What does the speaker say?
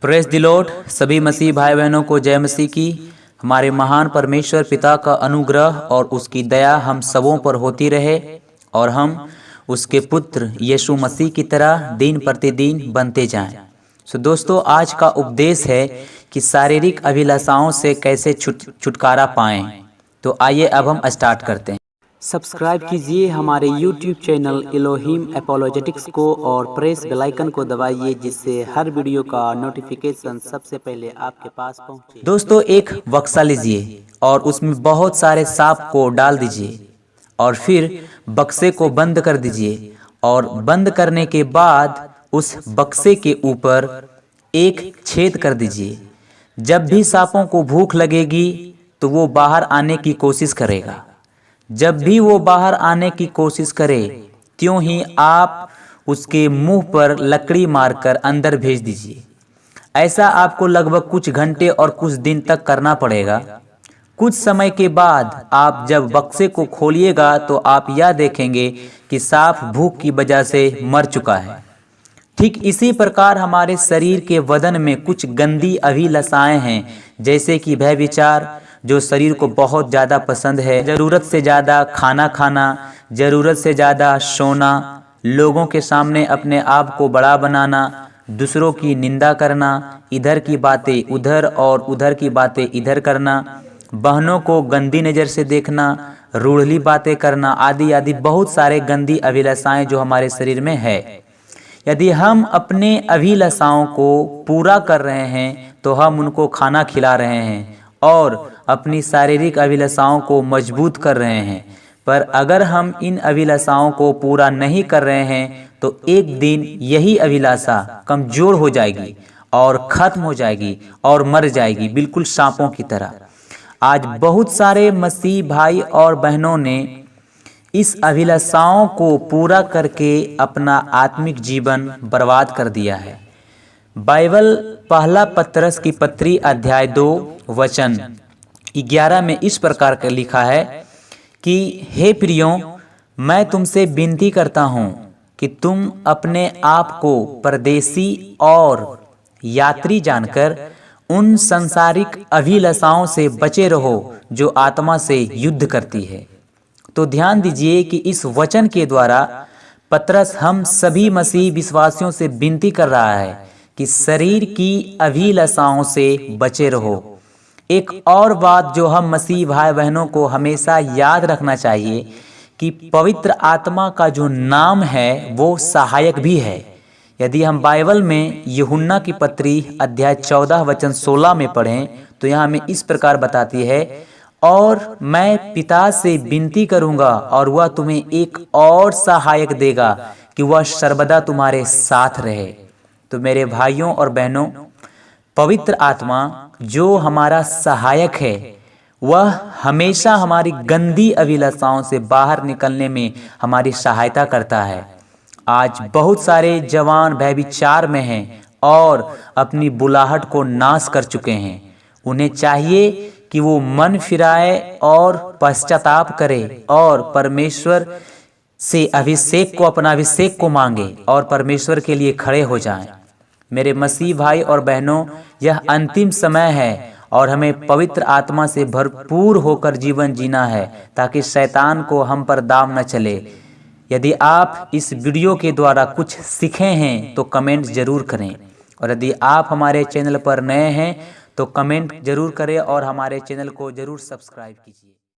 Press the Lord. सभी मसीह भाई बहनों को जय मसीह की। हमारे महान परमेश्वर पिता का अनुग्रह और उसकी दया हम सबों पर होती रहे और हम उसके पुत्र यीशु मसीह की तरह दिन प्रतिदिन बनते जाएं। दोस्तों, आज का उपदेश है कि शारीरिक अभिलाषाओं से कैसे छुटकारा पाएं। तो आइए अब हम स्टार्ट करते हैं। सब्सक्राइब कीजिए हमारे YouTube चैनल एलोहिम एपोलोजेटिक्स को और प्रेस बेल आइकन को दबाइए, जिससे हर वीडियो का नोटिफिकेशन सबसे पहले आपके पास पहुंचे। दोस्तों, एक बक्सा लीजिए और उसमें बहुत सारे सांप को डाल दीजिए और फिर बक्से को बंद कर दीजिए और बंद करने के बाद उस बक्से के ऊपर एक छेद कर दीजिए। जब भी सांपों को भूख लगेगी तो वो बाहर आने की कोशिश करेगा। जब भी वो बाहर आने की कोशिश करे, त्यों ही आप उसके मुंह पर लकड़ी मारकर अंदर भेज दीजिए। ऐसा आपको लगभग कुछ घंटे और कुछ दिन तक करना पड़ेगा। कुछ समय के बाद आप जब बक्से को खोलिएगा तो आप यह देखेंगे कि सांप भूख की वजह से मर चुका है। ठीक इसी प्रकार हमारे शरीर के वदन में कुछ गंदी अभिलाषाएं हैं, जैसे कि भय विचार, जो शरीर को बहुत ज़्यादा पसंद है, ज़रूरत से ज़्यादा खाना खाना, ज़रूरत से ज़्यादा सोना, लोगों के सामने अपने आप को बड़ा बनाना, दूसरों की निंदा करना, इधर की बातें उधर और उधर की बातें इधर करना, बहनों को गंदी नज़र से देखना, रूढ़ली बातें करना, आदि आदि बहुत सारे गंदी अभिलाषाएं जो हमारे शरीर में है। यदि हम अपने अभिलाषाओं को पूरा कर रहे हैं तो हम उनको खाना खिला रहे हैं और अपनी शारीरिक अभिलाषाओं को मजबूत कर रहे हैं। पर अगर हम इन अभिलाषाओं को पूरा नहीं कर रहे हैं तो एक दिन यही अभिलाषा कमजोर हो जाएगी और खत्म हो जाएगी और मर जाएगी, बिल्कुल सांपों की तरह। आज बहुत सारे मसीह भाई और बहनों ने इस अभिलाषाओं को पूरा करके अपना आत्मिक जीवन बर्बाद कर दिया है। बाइबल पहला पतरस की पत्री अध्याय 2 वचन 11 में इस प्रकार का लिखा है कि हे प्रियों, मैं तुमसे विनती करता हूँ कि तुम अपने आप को परदेशी और यात्री जानकर उन संसारिक अभिलाषाओं से बचे रहो जो आत्मा से युद्ध करती है। तो ध्यान दीजिए कि इस वचन के द्वारा पतरस हम सभी मसीह विश्वासियों से विनती कर रहा है कि शरीर की अभिलाषाओं से बचे रहो। एक और बात जो हम मसीह भाई बहनों को हमेशा याद रखना चाहिए कि पवित्र आत्मा का जो नाम है वो सहायक भी है। यदि हम बाइबल में यूहन्ना की पत्री अध्याय 14 वचन 16 में पढ़ें तो यहाँ हमें इस प्रकार बताती है, और मैं पिता से विनती करूंगा और वह तुम्हें एक और सहायक देगा कि वह सर्वदा तुम्हारे साथ रहे। तो मेरे भाइयों और बहनों, पवित्र आत्मा जो हमारा सहायक है वह हमेशा हमारी गंदी अभिलाषाओं से बाहर निकलने में हमारी सहायता करता है। आज बहुत सारे जवान व्यभिचार में हैं और अपनी बुलाहट को नाश कर चुके हैं। उन्हें चाहिए कि वो मन फिराए और पश्चाताप करे और परमेश्वर से अभिषेक को, अपना अभिषेक को मांगे और परमेश्वर के लिए खड़े हो जाएं। मेरे मसीह भाई और बहनों, यह अंतिम समय है और हमें पवित्र आत्मा से भरपूर होकर जीवन जीना है ताकि शैतान को हम पर दाव न चले। यदि आप इस वीडियो के द्वारा कुछ सीखे हैं तो कमेंट जरूर करें, और यदि आप हमारे चैनल पर नए हैं तो कमेंट जरूर करें और हमारे चैनल को जरूर सब्सक्राइब कीजिए।